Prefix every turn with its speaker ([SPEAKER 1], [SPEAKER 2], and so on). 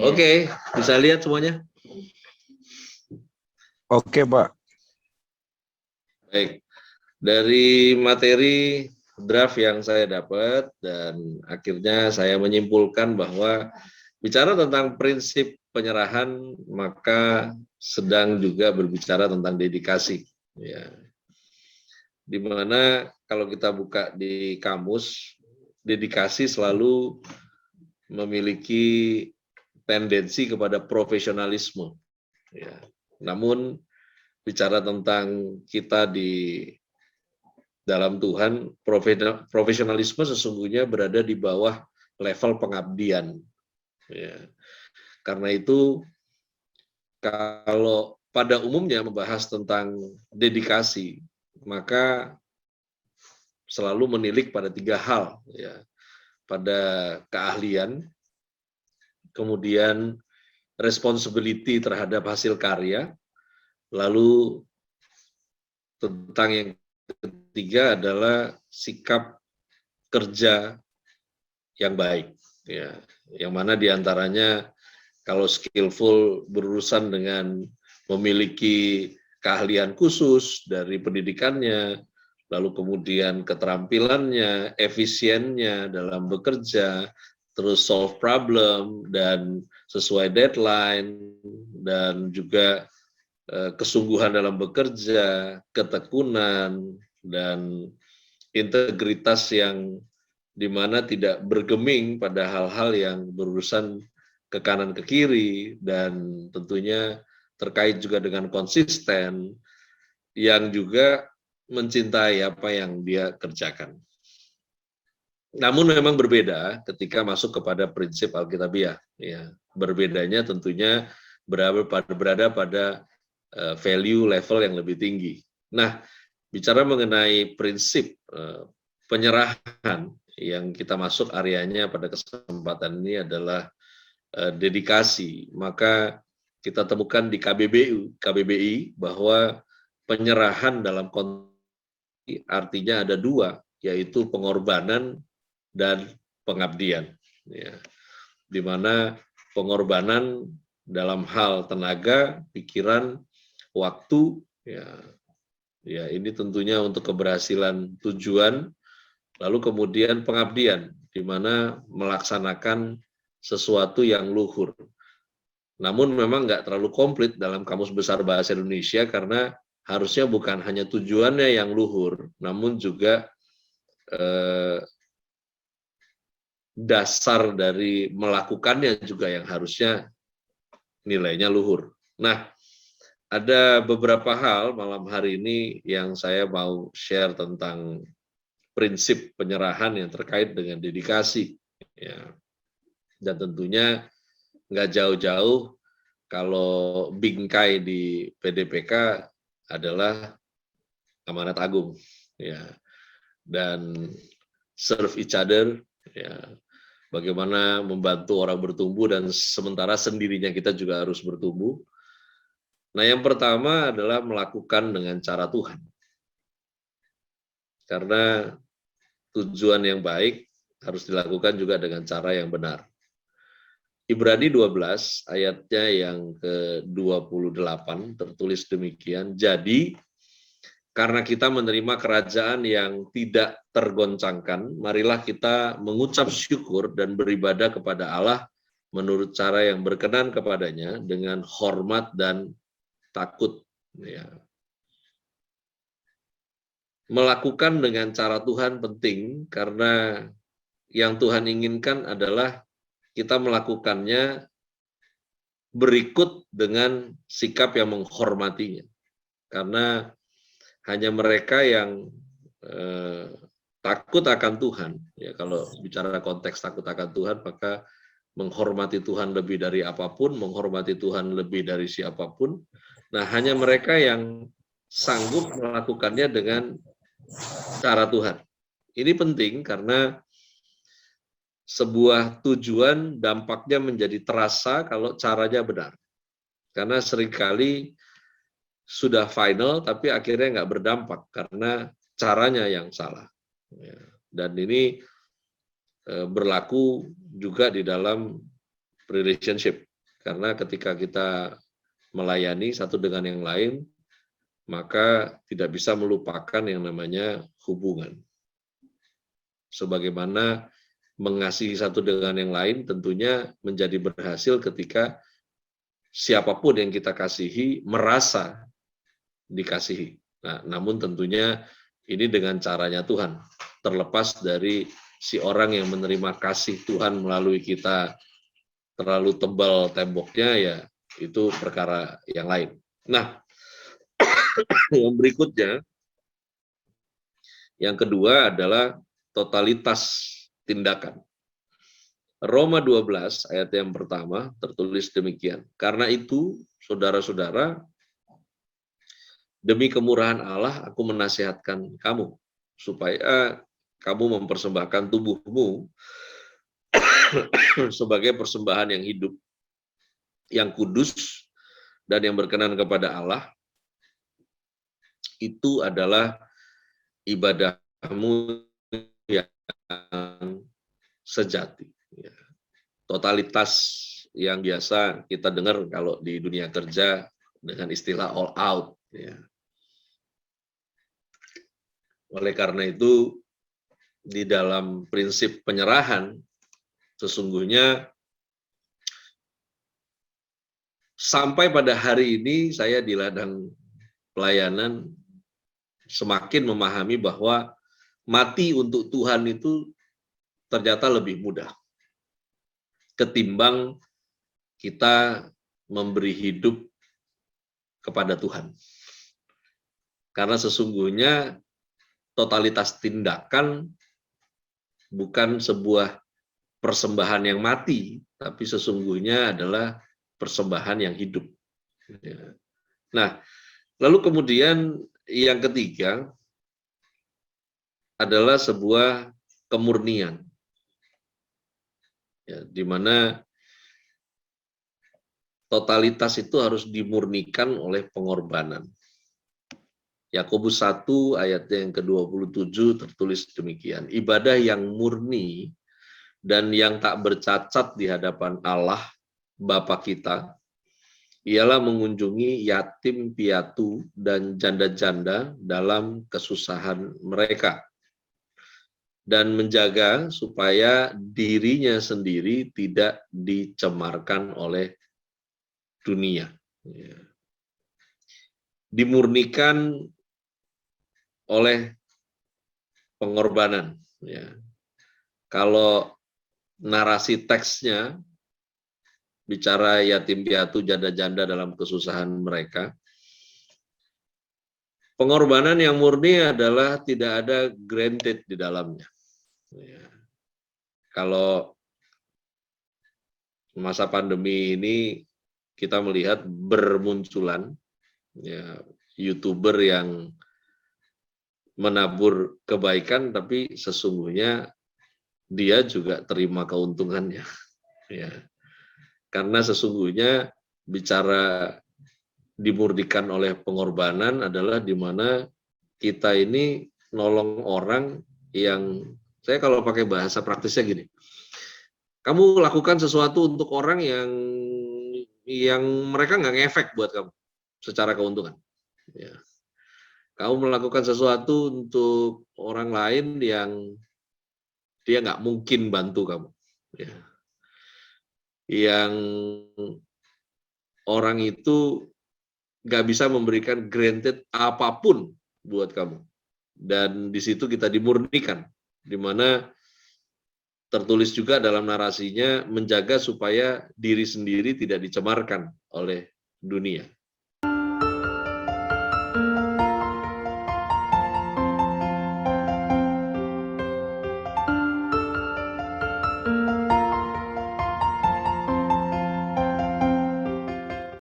[SPEAKER 1] Oke, bisa lihat semuanya?
[SPEAKER 2] Oke, Pak.
[SPEAKER 1] Baik. Dari materi draft yang saya dapat dan akhirnya saya menyimpulkan bahwa bicara tentang prinsip penyerahan maka sedang juga berbicara tentang dedikasi. Ya. Di mana kalau kita buka di kamus, dedikasi selalu memiliki tendensi kepada profesionalisme. Ya. Namun bicara tentang kita di dalam Tuhan, profesionalisme sesungguhnya berada di bawah level pengabdian. Ya. Karena itu, kalau pada umumnya membahas tentang dedikasi, maka selalu menilik pada 3 hal, ya. Pada keahlian, kemudian responsibility terhadap hasil karya, lalu tentang yang ketiga adalah sikap kerja yang baik, ya. Yang mana diantaranya kalau skillful berurusan dengan memiliki keahlian khusus dari pendidikannya, lalu kemudian keterampilannya, efisiennya dalam bekerja, terus solve problem dan sesuai deadline, dan juga kesungguhan dalam bekerja, ketekunan, dan integritas yang dimana tidak bergeming pada hal-hal yang berurusan ke kanan ke kiri, dan tentunya terkait juga dengan konsisten yang juga mencintai apa yang dia kerjakan. Namun memang berbeda ketika masuk kepada prinsip Alkitabiah. Ya, berbedanya tentunya berada pada value level yang lebih tinggi. Nah, bicara mengenai prinsip penyerahan yang kita masuk areanya pada kesempatan ini adalah dedikasi, maka kita temukan di KBBI bahwa penyerahan dalam konteks artinya ada 2, yaitu pengorbanan dan pengabdian. Ya. Di mana pengorbanan dalam hal tenaga, pikiran, waktu, ya ini tentunya untuk keberhasilan tujuan, lalu kemudian pengabdian, di mana melaksanakan sesuatu yang luhur. Namun memang nggak terlalu komplit dalam Kamus Besar Bahasa Indonesia, karena harusnya bukan hanya tujuannya yang luhur, namun juga dasar dari melakukannya juga yang harusnya nilainya luhur. Nah, ada beberapa hal malam hari ini yang saya mau share tentang prinsip penyerahan yang terkait dengan dedikasi. Ya. Dan tentunya nggak jauh-jauh kalau bingkai di PDPK adalah amanat agung. Ya. Dan serve each other, ya. Bagaimana membantu orang bertumbuh dan sementara sendirinya kita juga harus bertumbuh. Nah, yang pertama adalah melakukan dengan cara Tuhan. Karena tujuan yang baik harus dilakukan juga dengan cara yang benar. Ibrani 12 ayatnya yang ke-28 tertulis demikian, jadi karena kita menerima kerajaan yang tidak tergoncangkan, marilah kita mengucap syukur dan beribadah kepada Allah menurut cara yang berkenan kepadanya dengan hormat dan takut. Ya. Melakukan dengan cara Tuhan penting, karena yang Tuhan inginkan adalah kita melakukannya berikut dengan sikap yang menghormatinya. Karena hanya mereka yang takut akan Tuhan, ya kalau bicara konteks takut akan Tuhan, maka menghormati Tuhan lebih dari apapun, menghormati Tuhan lebih dari siapapun. Nah, hanya mereka yang sanggup melakukannya dengan cara Tuhan. Ini penting karena sebuah tujuan dampaknya menjadi terasa kalau caranya benar. Karena seringkali sudah final tapi akhirnya nggak berdampak karena caranya yang salah. Dan ini berlaku juga di dalam relationship. Karena ketika kita melayani satu dengan yang lain, maka tidak bisa melupakan yang namanya hubungan. Sebagaimana mengasihi satu dengan yang lain tentunya menjadi berhasil ketika siapapun yang kita kasihi merasa dikasihi. Nah, namun tentunya ini dengan caranya Tuhan. Terlepas dari si orang yang menerima kasih Tuhan melalui kita terlalu tebal temboknya, ya itu perkara yang lain. Nah, yang berikutnya, yang kedua adalah totalitas tindakan. Roma 12 ayat yang pertama tertulis demikian. Karena itu, saudara-saudara, demi kemurahan Allah aku menasihatkan kamu supaya kamu mempersembahkan tubuhmu sebagai persembahan yang hidup, yang kudus, dan yang berkenan kepada Allah. Itu adalah ibadahmu yang sejati. Totalitas yang biasa kita dengar kalau di dunia kerja dengan istilah all out. Oleh karena itu, di dalam prinsip penyerahan, sesungguhnya sampai pada hari ini saya di ladang pelayanan semakin memahami bahwa mati untuk Tuhan itu ternyata lebih mudah ketimbang kita memberi hidup kepada Tuhan. Karena sesungguhnya totalitas tindakan bukan sebuah persembahan yang mati, tapi sesungguhnya adalah persembahan yang hidup. Nah, lalu kemudian yang ketiga adalah sebuah kemurnian, di mana totalitas itu harus dimurnikan oleh pengorbanan. Yakobus 1 ayat yang ke-27 tertulis demikian. Ibadah yang murni dan yang tak bercacat di hadapan Allah Bapa kita ialah mengunjungi yatim piatu dan janda-janda dalam kesusahan mereka dan menjaga supaya dirinya sendiri tidak dicemarkan oleh dunia. Dimurnikan oleh pengorbanan. Kalau narasi teksnya bicara yatim piatu, janda-janda dalam kesusahan mereka, pengorbanan yang murni adalah tidak ada granted di dalamnya. Kalau masa pandemi ini kita melihat bermunculan YouTuber yang menabur kebaikan, tapi sesungguhnya dia juga terima keuntungannya. Karena sesungguhnya bicara dimurnikan oleh pengorbanan adalah di mana kita ini nolong orang yang, saya kalau pakai bahasa praktisnya gini, kamu lakukan sesuatu untuk orang yang mereka nggak ngefek buat kamu secara keuntungan. Kamu melakukan sesuatu untuk orang lain yang dia nggak mungkin bantu kamu. Yang orang itu nggak bisa memberikan granted apapun buat kamu. Dan di situ kita dimurnikan, di mana tertulis juga dalam narasinya menjaga supaya diri sendiri tidak dicemarkan oleh dunia.